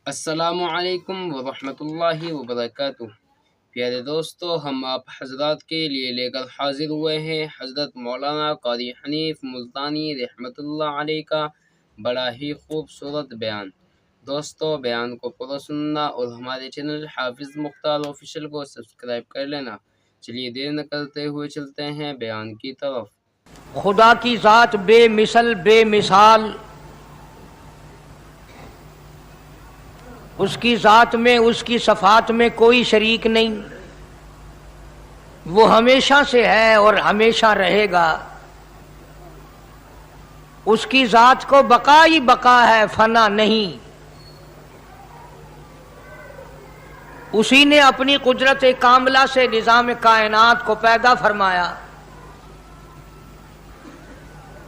السلام علیکم ورحمۃ اللہ وبرکاتہ۔ پیارے دوستو، ہم آپ حضرات کے لیے لے کر حاضر ہوئے ہیں حضرت مولانا قاری حنیف ملتانی رحمۃ اللہ علیہ کا بڑا ہی خوبصورت بیان۔ دوستو، بیان کو پورا سننا اور ہمارے چینل حافظ مختار آفیشیل کو سبسکرائب کر لینا۔ چلیے دیر نہ کرتے ہوئے چلتے ہیں بیان کی طرف۔ خدا کی ذات بے مثل بے مثال، اس کی ذات میں اس کی صفات میں کوئی شریک نہیں، وہ ہمیشہ سے ہے اور ہمیشہ رہے گا۔ اس کی ذات کو بقا ہی بقا ہے، فنا نہیں۔ اسی نے اپنی قدرت کاملہ سے نظام کائنات کو پیدا فرمایا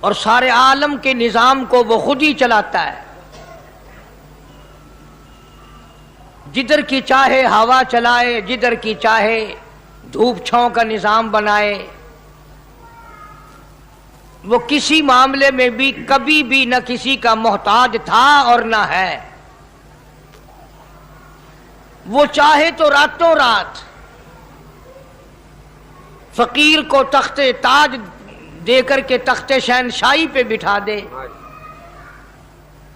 اور سارے عالم کے نظام کو وہ خود ہی چلاتا ہے۔ جدھر کی چاہے ہوا چلائے، جدھر کی چاہے دھوپ چھاؤں کا نظام بنائے۔ وہ کسی معاملے میں بھی کبھی بھی نہ کسی کا محتاج تھا اور نہ ہے۔ وہ چاہے تو راتوں رات فقیر کو تخت تاج دے کر کے تخت شہنشاہی پہ بٹھا دے،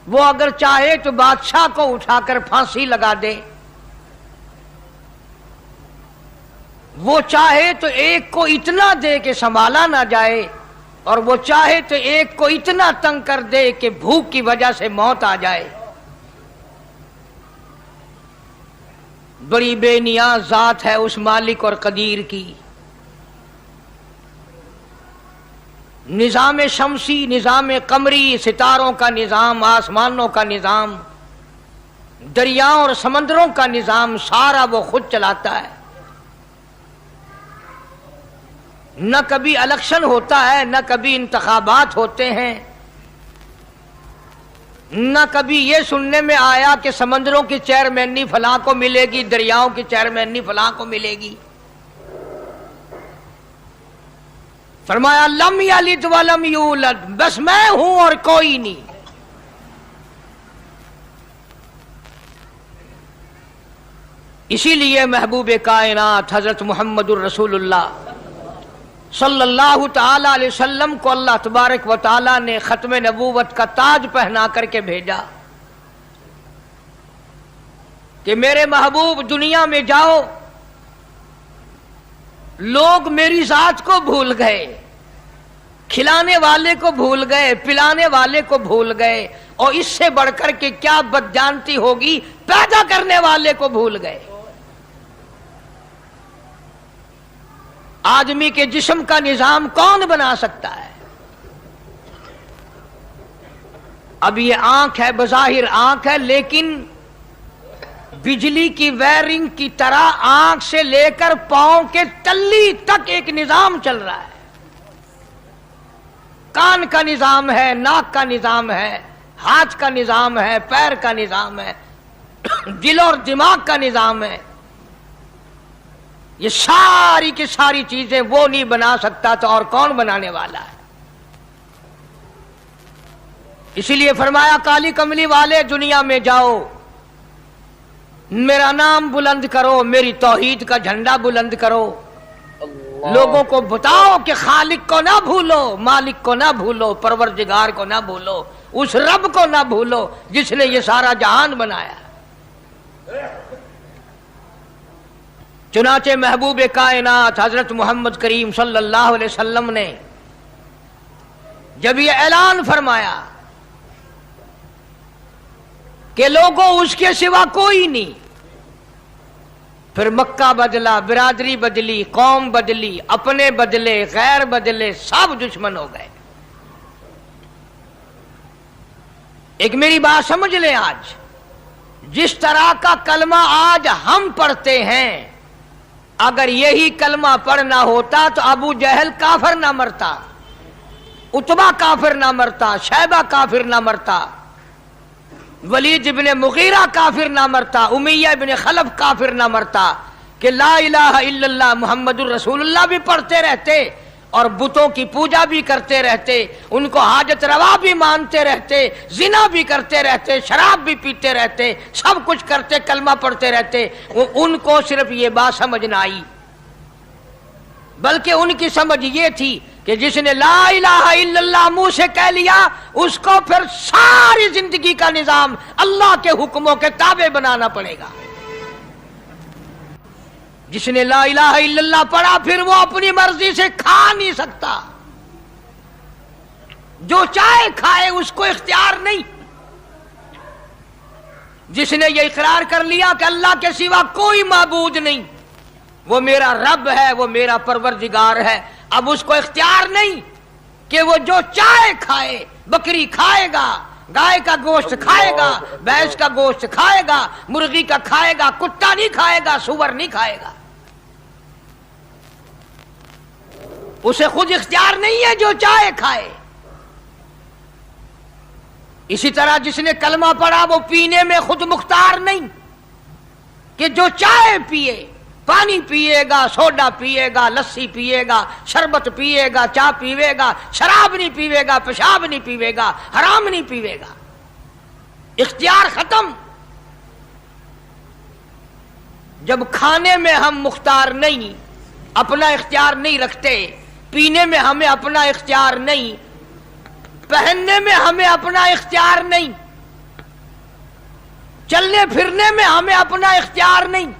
وہ اگر چاہے تو بادشاہ کو اٹھا کر پھانسی لگا دے، وہ چاہے تو ایک کو اتنا دے کہ سنبھالا نہ جائے، اور وہ چاہے تو ایک کو اتنا تنگ کر دے کہ بھوک کی وجہ سے موت آ جائے۔ بڑی بے نیاز ذات ہے اس مالک اور قدیر کی۔ نظام شمسی، نظام قمری، ستاروں کا نظام، آسمانوں کا نظام، دریاؤں اور سمندروں کا نظام، سارا وہ خود چلاتا ہے۔ نہ کبھی الیکشن ہوتا ہے، نہ کبھی انتخابات ہوتے ہیں، نہ کبھی یہ سننے میں آیا کہ سمندروں کی چیئرمینی فلاں کو ملے گی، دریاؤں کی چیئرمینی فلاں کو ملے گی۔ فرمایا لم یلد ولم یولد، بس میں ہوں اور کوئی نہیں۔ اسی لیے محبوب کائنات حضرت محمد الرسول اللہ صلی اللہ تعالی علیہ وسلم کو اللہ تبارک و تعالی نے ختم نبوت کا تاج پہنا کر کے بھیجا کہ میرے محبوب دنیا میں جاؤ، لوگ میری ذات کو بھول گئے، کھلانے والے کو بھول گئے، پلانے والے کو بھول گئے، اور اس سے بڑھ کر کے کیا بدجانتی ہوگی، پیدا کرنے والے کو بھول گئے۔ آدمی کے جسم کا نظام کون بنا سکتا ہے؟ اب یہ آنکھ ہے، بظاہر آنکھ ہے، لیکن بجلی کی وائرنگ کی طرح آنکھ سے لے کر پاؤں کے تلی تک ایک نظام چل رہا ہے۔ کان کا نظام ہے، ناک کا نظام ہے، ہاتھ کا نظام ہے، پیر کا نظام ہے، دل اور دماغ کا نظام ہے۔ یہ ساری کی ساری چیزیں وہ نہیں بنا سکتا تو اور کون بنانے والا ہے؟ اسی لیے فرمایا کالی کملی والے دنیا میں جاؤ، میرا نام بلند کرو، میری توحید کا جھنڈا بلند کرو، لوگوں کو بتاؤ کہ خالق کو نہ بھولو، مالک کو نہ بھولو، پروردگار کو نہ بھولو، اس رب کو نہ بھولو جس نے یہ سارا جہان بنایا۔ چنانچہ محبوب کائنات حضرت محمد کریم صلی اللہ علیہ وسلم نے جب یہ اعلان فرمایا کہ لوگوں اس کے سوا کوئی نہیں، پھر مکہ بدلا، برادری بدلی، قوم بدلی، اپنے بدلے، غیر بدلے، سب دشمن ہو گئے۔ ایک میری بات سمجھ لیں، آج جس طرح کا کلمہ آج ہم پڑھتے ہیں، اگر یہی کلمہ پڑھنا ہوتا تو ابو جہل کافر نہ مرتا، عتبہ کافر نہ مرتا، شیبہ کافر نہ مرتا، ولید ابن مغیرہ کافر نہ مرتا، امیہ ابن خلف کافر نہ مرتا، کہ لا الہ الا اللہ محمد الرسول اللہ بھی پڑھتے رہتے اور بتوں کی پوجا بھی کرتے رہتے، ان کو حاجت روا بھی مانتے رہتے، زنا بھی کرتے رہتے، شراب بھی پیتے رہتے، سب کچھ کرتے، کلمہ پڑھتے رہتے، ان کو صرف یہ بات سمجھ نہ آئی، بلکہ ان کی سمجھ یہ تھی کہ جس نے لا الہ الا اللہ منہ سے کہہ لیا اس کو پھر ساری زندگی کا نظام اللہ کے حکموں کے تابع بنانا پڑے گا۔ جس نے لا الہ الا اللہ پڑھا پھر وہ اپنی مرضی سے کھا نہیں سکتا، جو چاہے کھائے، اس کو اختیار نہیں۔ جس نے یہ اقرار کر لیا کہ اللہ کے سوا کوئی معبود نہیں، وہ میرا رب ہے، وہ میرا پروردگار ہے، اب اس کو اختیار نہیں کہ وہ جو چاہے کھائے، بکری کھائے گا، گائے کا گوشت کھائے گا، بھینس کا گوشت کھائے گا، مرغی کا کھائے گا، کتا نہیں کھائے گا، سور نہیں کھائے گا، اسے خود اختیار نہیں ہے، جو چاہے کھائے۔ اسی طرح جس نے کلمہ پڑھا وہ پینے میں خود مختار نہیں کہ جو چاہے پیے، پانی پیے گا، سوڈا پیے گا، لسی پیے گا، شربت پیے گا، چائے پیے گا، شراب نہیں پیے گا، پیشاب نہیں پیے گا، حرام نہیں پیے گا، اختیار ختم۔ جب کھانے میں ہم مختار نہیں، اپنا اختیار نہیں رکھتے، پینے میں ہمیں اپنا اختیار نہیں، پہننے میں ہمیں اپنا اختیار نہیں، چلنے پھرنے میں ہمیں اپنا اختیار نہیں،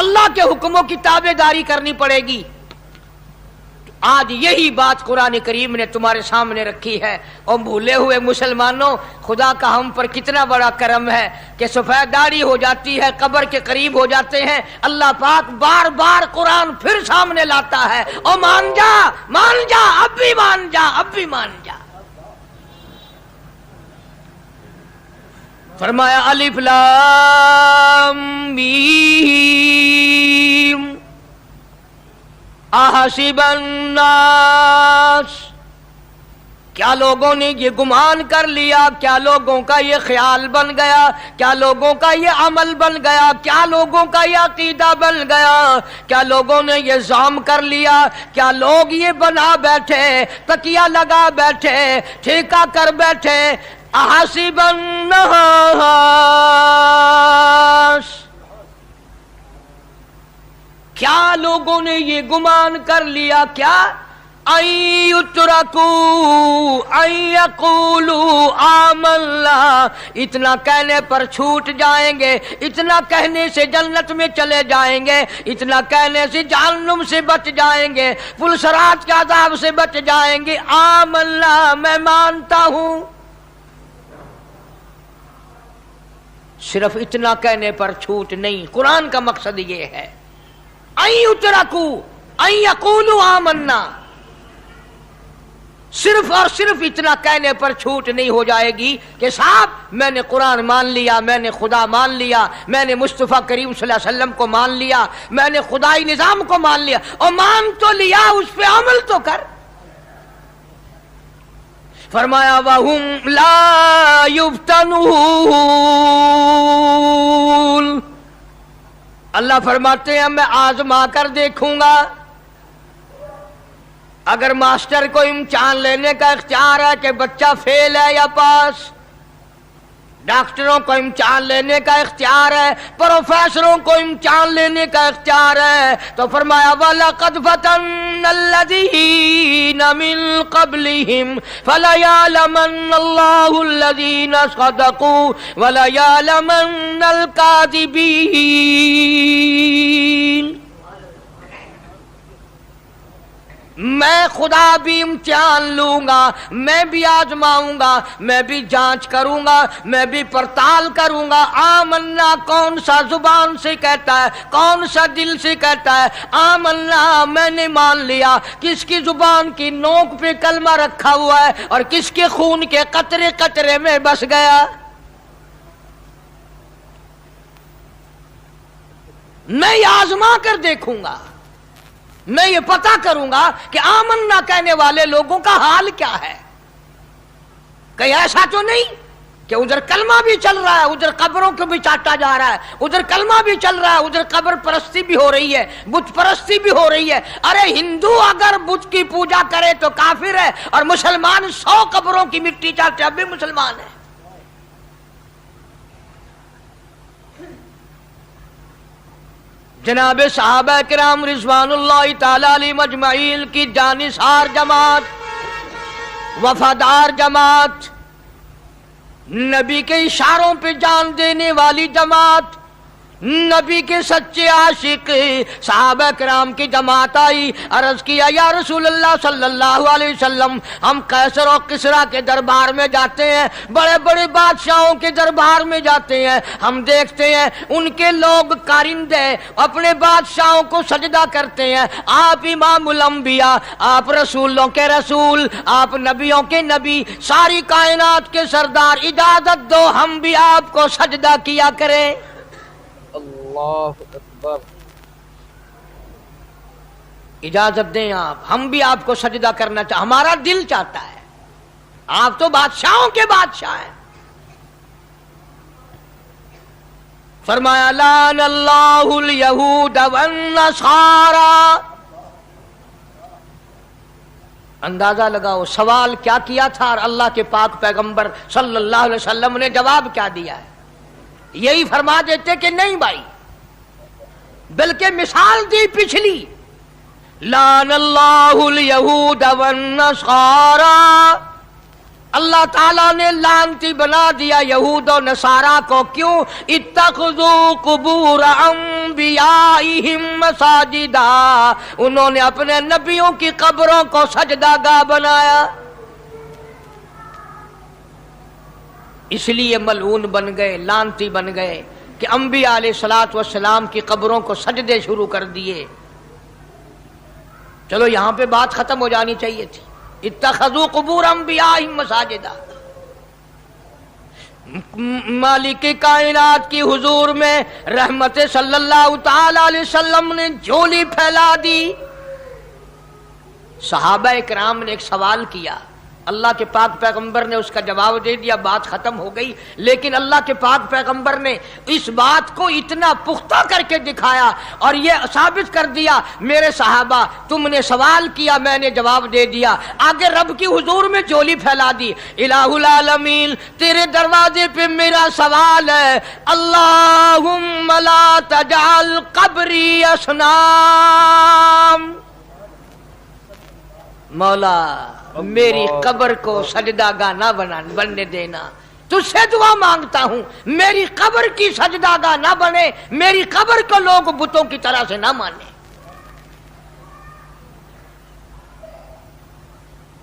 اللہ کے حکموں کی تابع داری کرنی پڑے گی۔ آج یہی بات قرآن کریم نے تمہارے سامنے رکھی ہے، اور بھولے ہوئے مسلمانوں، خدا کا ہم پر کتنا بڑا کرم ہے کہ سفید داڑھی ہو جاتی ہے، قبر کے قریب ہو جاتے ہیں، اللہ پاک بار بار قرآن پھر سامنے لاتا ہے، او مان جا، مان جا، اب بھی مان جا، اب بھی مان جا۔ فرمایا الف لام میم احسب الناس، کیا لوگوں نے یہ گمان کر لیا، کیا لوگوں کا یہ خیال بن گیا، کیا لوگوں کا یہ عمل بن گیا، کیا لوگوں کا یہ عقیدہ بن گیا، کیا لوگوں نے یہ زعم کر لیا، کیا لوگ یہ بنا بیٹھے، تکیہ لگا بیٹھے، ٹھیکہ کر بیٹھے، احسب الناس، کیا لوگوں نے یہ گمان کر لیا، کیا ان یترکوا ان یقولوا آمنا، اتنا کہنے پر چھوٹ جائیں گے، اتنا کہنے سے جنت میں چلے جائیں گے، اتنا کہنے سے جہنم سے بچ جائیں گے، پلسرات کے عذاب سے بچ جائیں گے، آمنا، میں مانتا ہوں۔ صرف اتنا کہنے پر چھوٹ نہیں، قرآن کا مقصد یہ ہے ان یترکوا ان یقولوا آمنا، صرف اور صرف اتنا کہنے پر چھوٹ نہیں ہو جائے گی کہ صاحب میں نے قرآن مان لیا، میں نے خدا مان لیا، میں نے مصطفیٰ کریم صلی اللہ علیہ وسلم کو مان لیا، میں نے خدائی نظام کو مان لیا، اور مان تو لیا، اس پہ عمل تو کر۔ فرمایا وَهُمْ لَا يُفْتَنُونَ، اللہ فرماتے ہیں میں آزما کر دیکھوں گا۔ اگر ماسٹر کو امتحان لینے کا اختیار ہے کہ بچہ فیل ہے یا پاس، ڈاکٹروں کو امتحان لینے کا اختیار ہے، پروفیسروں کو امتحان لینے کا اختیار ہے، تو فرمایا وَلَقَدْ فَتَنَّ الَّذِينَ مِن قَبْلِهِمْ فَلَيَعْلَمَنَّ اللَّهُ الَّذِينَ صَدَقُوا وَلَيَعْلَمَنَّ الْكَاذِبِينَ۔ میں خدا بھی امتحان لوں گا، میں بھی آزماؤں گا، میں بھی جانچ کروں گا، میں بھی پڑتال کروں گا۔ آمنا کون سا زبان سے کہتا ہے، کون سا دل سے کہتا ہے آمنا میں نے مان لیا، کس کی زبان کی نوک پہ کلمہ رکھا ہوا ہے اور کس کے خون کے قطرے قطرے میں بس گیا۔ میں یہ آزما کر دیکھوں گا، میں یہ پتہ کروں گا کہ آمنا کہنے والے لوگوں کا حال کیا ہے۔ کہیں ایسا تو نہیں کہ کہ ادھر کلمہ بھی چل رہا ہے، ادھر قبروں کو بھی چاٹا جا رہا ہے، ادھر کلمہ بھی چل رہا ہے، ادھر قبر پرستی بھی ہو رہی ہے، بت پرستی بھی ہو رہی ہے۔ ارے ہندو اگر بت کی پوجا کرے تو کافر ہے، اور مسلمان 100 قبروں کی مٹی چاٹے اب بھی مسلمان ہے۔ جناب صحابہ کرام رضوان اللہ تعالی علیہم اجمعین کی جانثار جماعت، وفادار جماعت، نبی کے اشاروں پہ جان دینے والی جماعت، نبی کے سچے عاشق صحابہ کرام کی جماعت آئی، عرض کیا یا رسول اللہ صلی اللہ علیہ وسلم، ہم قیصر و کسریٰ کے دربار میں جاتے ہیں، بڑے بڑے بادشاہوں کے دربار میں جاتے ہیں، ہم دیکھتے ہیں ان کے لوگ کارندے اپنے بادشاہوں کو سجدہ کرتے ہیں، آپ امام الانبیاء، آپ رسولوں کے رسول، آپ نبیوں کے نبی، ساری کائنات کے سردار، اجازت دو ہم بھی آپ کو سجدہ کیا کریں۔ اللہ اکبر، اجازت دیں آپ، ہم بھی آپ کو سجدہ کرنا چاہتے، ہمارا دل چاہتا ہے، آپ تو بادشاہوں کے بادشاہ ہیں۔ فرمایا لعن اللہ الیہود والنصارى۔ اندازہ لگاؤ سوال کیا کیا تھا اور اللہ کے پاک پیغمبر صلی اللہ علیہ وسلم نے جواب کیا دیا ہے؟ یہی فرما دیتے کہ نہیں بھائی، بلکہ مثال دی پچھلی، لعن اللہ الیہود والنصارى، اللہ تعالیٰ نے لعنتی بنا دیا یہود و نصارہ کو، کیوں؟ اتخذوا قبور انبیائہم مساجدا، انہوں نے اپنے نبیوں کی قبروں کو سجدہ گاہ بنایا، اس لیے ملعون بن گئے، لعنتی بن گئے کہ انبیاء علیہ الصلوۃ والسلام کی قبروں کو سجدے شروع کر دیے۔ چلو یہاں پہ بات ختم ہو جانی چاہیے تھی، اتخذوا قبور انبیائہم مساجدا۔ مالک کائنات کی حضور میں رحمت صلی اللہ تعالی علیہ وسلم نے جھولی پھیلا دی۔ صحابہ کرام نے ایک سوال کیا، اللہ کے پاک پیغمبر نے اس کا جواب دے دیا، بات ختم ہو گئی، لیکن اللہ کے پاک پیغمبر نے اس بات کو اتنا پختہ کر کے دکھایا اور یہ ثابت کر دیا، میرے صحابہ تم نے سوال کیا، میں نے جواب دے دیا، آگے رب کی حضور میں جھولی پھیلا دی۔ الہ العالمین تیرے دروازے پہ میرا سوال ہے، اللہم لا تجعل قبری اصنام، مولا میری قبر کو سجدہ گاہ نہ بننے دینا، تجھ سے دعا مانگتا ہوں میری قبر کی سجدہ گاہ نہ بنے، میری قبر کو لوگ بتوں کی طرح سے نہ مانے۔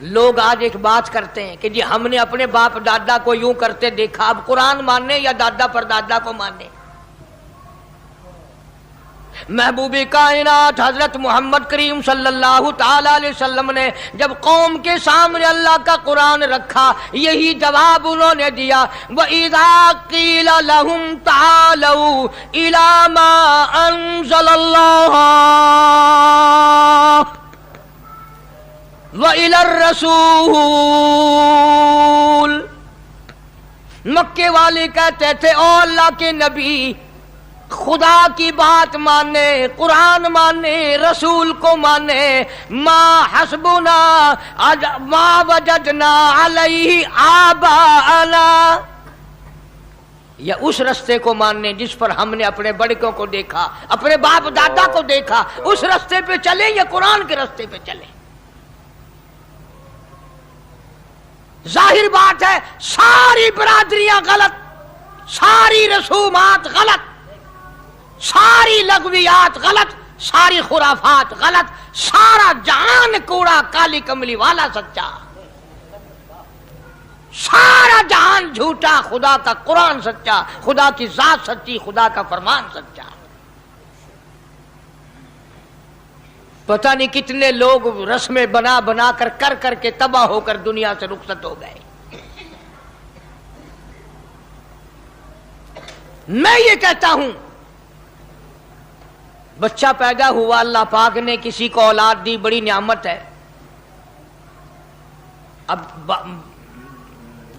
لوگ آج ایک بات کرتے ہیں کہ جی ہم نے اپنے باپ دادا کو یوں کرتے دیکھا، اب قرآن ماننے یا دادا پر دادا کو ماننے؟ محبوب کائنات حضرت محمد کریم صلی اللہ تعالی علیہ وسلم نے جب قوم کے سامنے اللہ کا قرآن رکھا، یہی جواب انہوں نے دیا، وَإِذَا قِيلَ لَهُمْ تَعَالَوْا إِلَى مَا أَنزَلَ اللَّهُ وَإِلَى الرَّسُولِ، مکے والے کہتے تھے او اللہ کے نبی، خدا کی بات مانے، قرآن مانے، رسول کو مانے، ما حسبنا ما وجدنا علیہ آباءنا، یا اس رستے کو ماننے جس پر ہم نے اپنے بڑکوں کو دیکھا، اپنے باپ دادا کو دیکھا، اس رستے پہ چلیں یا قرآن کے رستے پہ چلیں؟ ظاہر بات ہے ساری برادریاں غلط، ساری رسومات غلط، ساری لغویات غلط، ساری خرافات غلط، سارا جہان کوڑا، کالی کملی والا سچا، سارا جہان جھوٹا، خدا کا قرآن سچا، خدا کی ذات سچی، خدا کا فرمان سچا۔ پتہ نہیں کتنے لوگ رسمیں بنا بنا کر کے تباہ ہو کر دنیا سے رخصت ہو گئے۔ میں یہ کہتا ہوں بچہ پیدا ہوا، اللہ پاک نے کسی کو اولاد دی، بڑی نعمت ہے۔ اب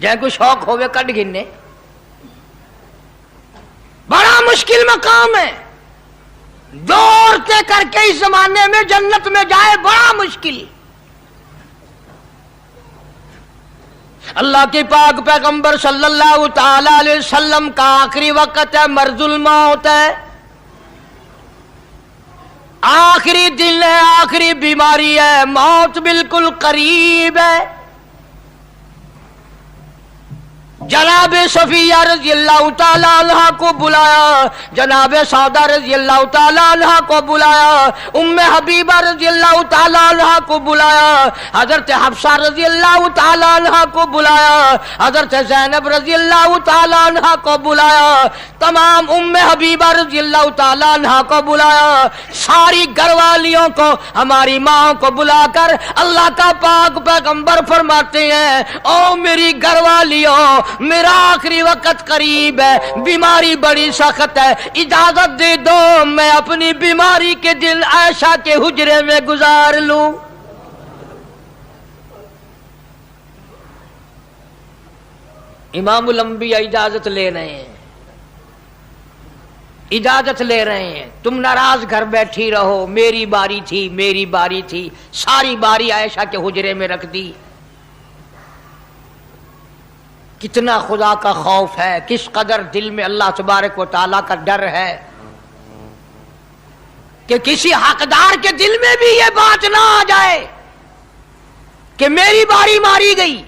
جائے کوئی شوق ہوئے کٹ گننے، بڑا مشکل مقام ہے، دو عورتیں کر کے اس زمانے میں جنت میں جائے بڑا مشکل۔ اللہ کے پاک پیغمبر صلی اللہ تعالی علیہ وسلم کا آخری وقت ہے، مرض الموت ہے، آخری دن ہے، آخری بیماری ہے، موت بالکل قریب ہے۔ جناب صفیہ رضی اللہ تعالی عنہ کو بلایا، جناب سعدہ رضی اللہ تعالی عنہ کو بلایا، ام حبیبہ رضی اللہ تعالی عنہ کو بلایا، حضرت حفصہ رضی اللہ تعالی عنہ کو بلایا، حضرت زینب رضی اللہ تعالی عنہ کو بلایا، تمام ام حبیبہ رضی اللہ تعالی عنہ کو بلایا، ساری گھر والیوں کو، ہماری ماں کو بلا کر اللہ کا پاک پیغمبر فرماتے ہیں، او میری گھر والیوں، میرا آخری وقت قریب ہے، بیماری بڑی سخت ہے، اجازت دے دو میں اپنی بیماری کے دن عائشہ کے حجرے میں گزار لوں۔ امام الانبیاء اجازت لے رہے ہیں، اجازت لے رہے ہیں، تم ناراض گھر بیٹھی رہو، میری باری تھی، میری باری تھی، ساری باری عائشہ کے حجرے میں رکھ دی۔ کتنا خدا کا خوف ہے، کس قدر دل میں اللہ تبارک و تعالیٰ کا ڈر ہے کہ کسی حقدار کے دل میں بھی یہ بات نہ آ جائے کہ میری باری ماری گئی۔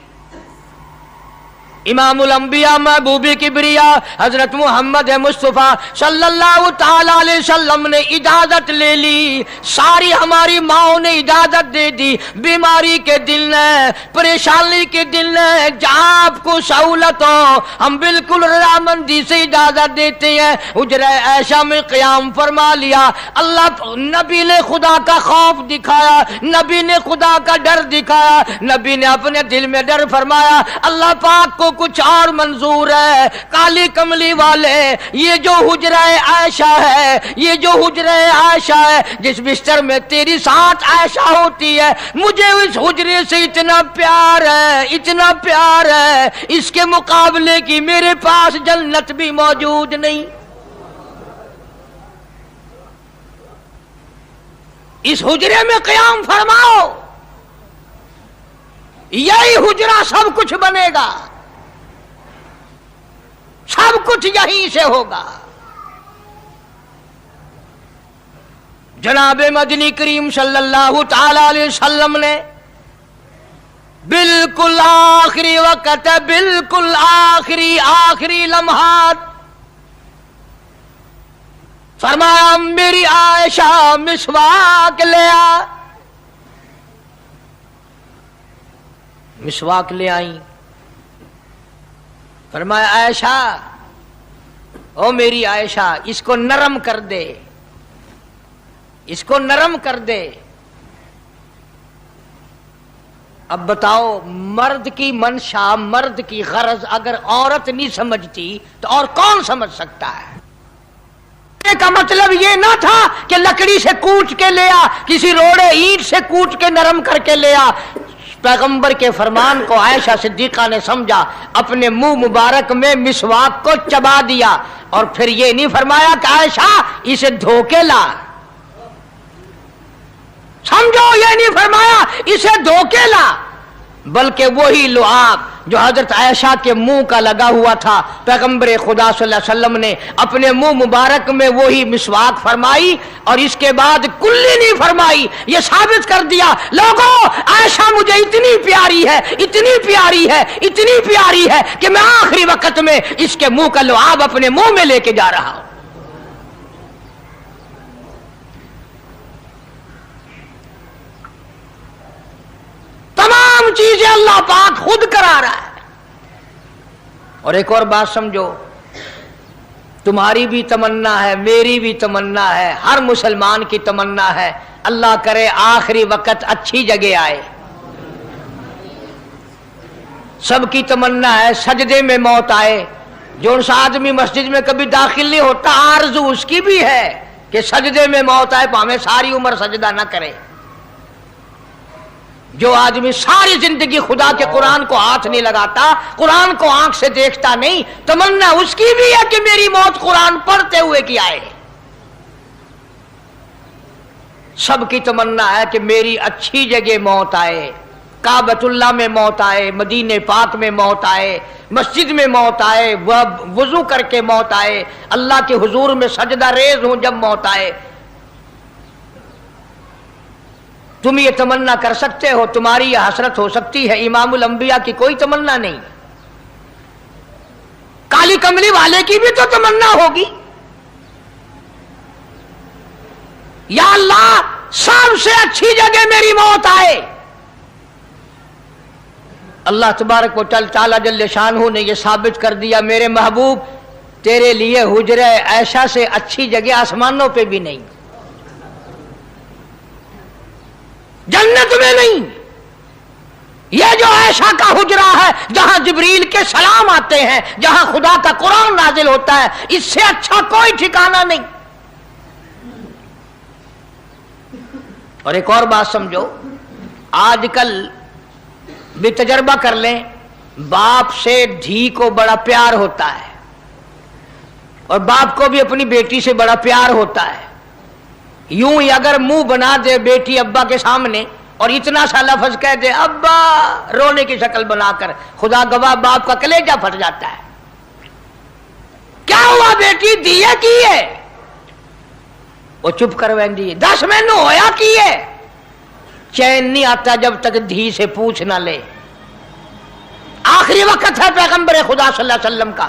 امام الانبیاء محبوب کبریا حضرت محمد مصطفیٰ صلی اللہ تعالی علیہ وسلم نے اجازت لے لی، ساری ہماری ماؤں نے اجازت دے دی، بیماری کے دن ہے، پریشانی کے دن ہے، جہاں آپ کو سہولت ہو ہم بالکل رضامندی سے اجازت دیتے ہیں۔ حجرہ عائشہ میں قیام فرما لیا، اللہ نبی نے خدا کا خوف دکھایا، نبی نے خدا کا ڈر دکھایا، نبی نے اپنے دل میں ڈر فرمایا اللہ پاک کو کچھ اور منظور ہے۔ کالی کملی والے، یہ جو حجرہ عائشہ ہے، یہ جو حجرہ عائشہ ہے جس بستر میں تیری ساتھ عائشہ ہوتی ہے، مجھے اس حجرے سے اتنا پیار ہے، اتنا پیار ہے، اس کے مقابلے کی میرے پاس جنت بھی موجود نہیں۔ اس حجرے میں قیام فرماؤ، یہی حجرہ سب کچھ بنے گا، سب کچھ یہیں سے ہوگا۔ جناب مدنی کریم صلی اللہ تعالی علیہ وسلم نے بالکل آخری وقت، بالکل آخری لمحات فرمایا میری عائشہ مسواک لے آ، مسواک لے آئی، فرمایا عائشہ، او میری عائشہ اس کو نرم کر دے، اس کو نرم کر دے۔ اب بتاؤ، مرد کی منشا، مرد کی غرض اگر عورت نہیں سمجھتی تو اور کون سمجھ سکتا ہے؟ کا مطلب یہ نہ تھا کہ لکڑی سے کوٹ کے لیا، کسی روڑے اینٹ سے کوٹ کے نرم کر کے لیا۔ پیغمبر کے فرمان کو عائشہ صدیقہ نے سمجھا، اپنے منہ مبارک میں مسواک کو چبا دیا، اور پھر یہ نہیں فرمایا کہ عائشہ اسے دھو کے لا، سمجھو یہ نہیں فرمایا اسے دھو کے لا، بلکہ وہی لعاب جو حضرت عائشہ کے منہ کا لگا ہوا تھا، پیغمبر خدا صلی اللہ علیہ وسلم نے اپنے منہ مبارک میں وہی مسواک فرمائی، اور اس کے بعد کلی نہیں فرمائی۔ یہ ثابت کر دیا لوگوں، عائشہ مجھے اتنی پیاری ہے، اتنی پیاری ہے، اتنی پیاری ہے کہ میں آخری وقت میں اس کے منہ کا لعاب اپنے منہ میں لے کے جا رہا ہوں۔ تمام چیزیں اللہ پاک خود کرا رہا ہے۔ اور ایک اور بات سمجھو، تمہاری بھی تمنا ہے، میری بھی تمنا ہے، ہر مسلمان کی تمنا ہے، اللہ کرے آخری وقت اچھی جگہ آئے۔ سب کی تمنا ہے سجدے میں موت آئے، جو سا آدمی مسجد میں کبھی داخل نہیں ہوتا آرزو اس کی بھی ہے کہ سجدے میں موت آئے، ہمیں ساری عمر سجدہ نہ کرے۔ جو آدمی ساری زندگی خدا کے قرآن کو ہاتھ نہیں لگاتا، قرآن کو آنکھ سے دیکھتا نہیں، تمنا اس کی بھی ہے کہ میری موت قرآن پڑھتے ہوئے کی آئے۔ سب کی تمنا ہے کہ میری اچھی جگہ موت آئے، کعبۃ اللہ میں موت آئے، مدینہ پاک میں موت آئے، مسجد میں موت آئے، وضو کر کے موت آئے، اللہ کے حضور میں سجدہ ریز ہوں جب موت آئے۔ تم یہ تمنا کر سکتے ہو، تمہاری یہ حسرت ہو سکتی ہے، امام الانبیاء کی کوئی تمنا نہیں۔ کالی کملی والے کی بھی تو تمنا ہوگی، یا اللہ سب سے اچھی جگہ میری موت آئے۔ اللہ تبارک و تعالی جل شانہ نے یہ ثابت کر دیا، میرے محبوب تیرے لیے حجرہ عائشہ سے اچھی جگہ آسمانوں پہ بھی نہیں، جنت میں نہیں۔ یہ جو عائشہ کا حجرہ ہے جہاں جبریل کے سلام آتے ہیں، جہاں خدا کا قرآن نازل ہوتا ہے، اس سے اچھا کوئی ٹھکانہ نہیں۔ اور ایک اور بات سمجھو، آج کل بھی تجربہ کر لیں، باپ سے دھی کو بڑا پیار ہوتا ہے، اور باپ کو بھی اپنی بیٹی سے بڑا پیار ہوتا ہے۔ یوں ہی اگر منہ بنا دے بیٹی ابا کے سامنے اور اتنا سا لفظ کہہ دے ابا، رونے کی شکل بنا کر، خدا گواہ باپ کا کلیجہ پھٹ جاتا ہے۔ کیا ہوا بیٹی، دیے کی ہے؟ وہ چپ کر ویندی، 10 مہینوں ہویا کی ہے؟ چین نہیں آتا جب تک دھی سے پوچھ نہ لے۔ آخری وقت ہے پیغمبر خدا صلی اللہ علیہ وسلم کا،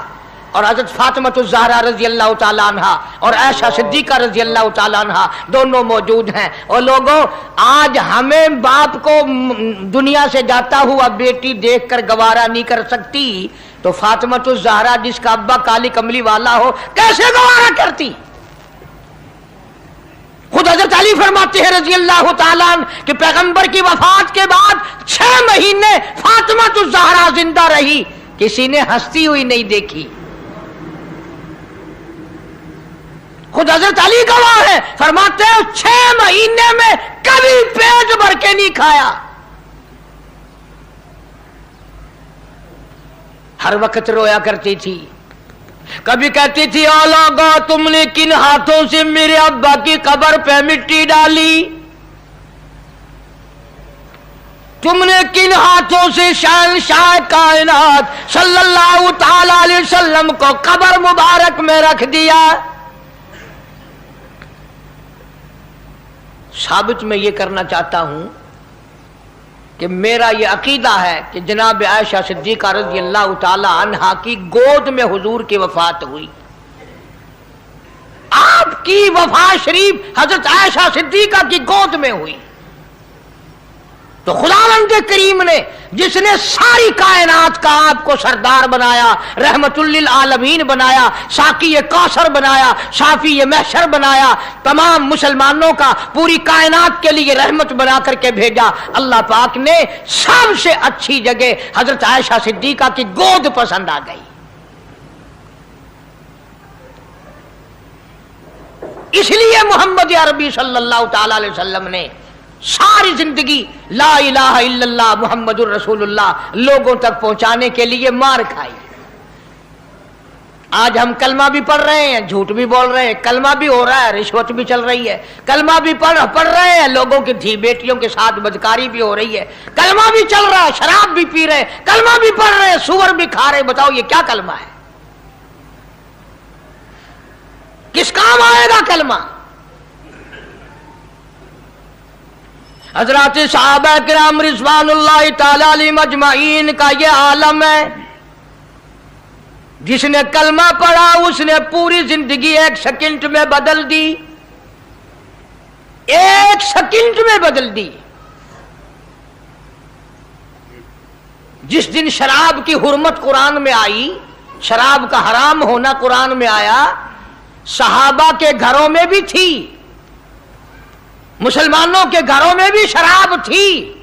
اور حضرت فاطمہ الزہرا رضی اللہ تعالیٰ عنہا اور عائشہ صدیقہ رضی اللہ تعالیٰ عنہا دونوں موجود ہیں۔ اور لوگوں، آج ہمیں باپ کو دنیا سے جاتا ہوا بیٹی دیکھ کر گوارا نہیں کر سکتی، تو فاطمہ الزہرا جس کا ابا کالی کملی والا ہو کیسے گوارا کرتی؟ خود حضرت علی فرماتے ہیں رضی اللہ تعالیٰ عنہ کہ پیغمبر کی وفات کے بعد 6 مہینے فاطمہ الزہرا زندہ رہی، کسی نے ہنستی ہوئی نہیں دیکھی۔ خود حضرت علی گواہ ہے، فرماتے ہیں 6 مہینے میں کبھی پیٹ بھر کے نہیں کھایا، ہر وقت رویا کرتی تھی۔ کبھی کہتی تھی اولاغا تم نے کن ہاتھوں سے میرے ابا کی قبر پہ مٹی ڈالی، تم نے کن ہاتھوں سے شہنشاہ کائنات صلی اللہ تعالی علیہ وسلم کو قبر مبارک میں رکھ دیا۔ ثابت میں یہ کرنا چاہتا ہوں کہ میرا یہ عقیدہ ہے کہ جناب عائشہ صدیقہ رضی اللہ تعالی عنہا کی گود میں حضور کی وفات ہوئی۔ آپ کی وفات شریف حضرت عائشہ صدیقہ کی گود میں ہوئی، تو خداوند کریم نے جس نے ساری کائنات کا آپ کو سردار بنایا، رحمت للعالمین بنایا، ساقی کوثر بنایا، شافی محشر بنایا، تمام مسلمانوں کا پوری کائنات کے لیے رحمت بنا کر کے بھیجا، اللہ پاک نے سب سے اچھی جگہ حضرت عائشہ صدیقہ کی گود پسند آ گئی۔ اس لیے محمد عربی صلی اللہ تعالی علیہ وسلم نے ساری زندگی لا الہ الا اللہ محمد الرسول اللہ لوگوں تک پہنچانے کے لیے مار کھائی۔ آج ہم کلمہ بھی پڑھ رہے ہیں، جھوٹ بھی بول رہے ہیں، کلمہ بھی ہو رہا ہے، رشوت بھی چل رہی ہے، کلمہ بھی پڑھ رہے ہیں، لوگوں کی دھی بیٹیوں کے ساتھ بدکاری بھی ہو رہی ہے، کلمہ بھی چل رہا ہے، شراب بھی پی رہے ہیں، کلمہ بھی پڑھ رہے ہیں، سور بھی کھا رہے ہیں۔ بتاؤ یہ کیا کلمہ ہے؟ کس کام آئے گا کلمہ؟ حضرات صحابہ کرام رضوان اللہ تعالی علیہم اجمعین کا یہ عالم ہے، جس نے کلمہ پڑھا اس نے پوری زندگی 1 سیکنڈ میں بدل دی، 1 سیکنڈ میں بدل دی۔ جس دن شراب کی حرمت قرآن میں آئی، شراب کا حرام ہونا قرآن میں آیا، صحابہ کے گھروں میں بھی تھی، مسلمانوں کے گھروں میں بھی شراب تھی،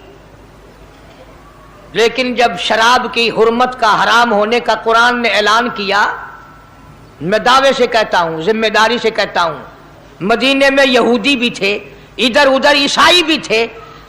لیکن جب شراب کی حرمت کا حرام ہونے کا قرآن نے اعلان کیا، میں دعوے سے کہتا ہوں، ذمہ داری سے کہتا ہوں، مدینے میں یہودی بھی تھے، ادھر ادھر عیسائی بھی تھے،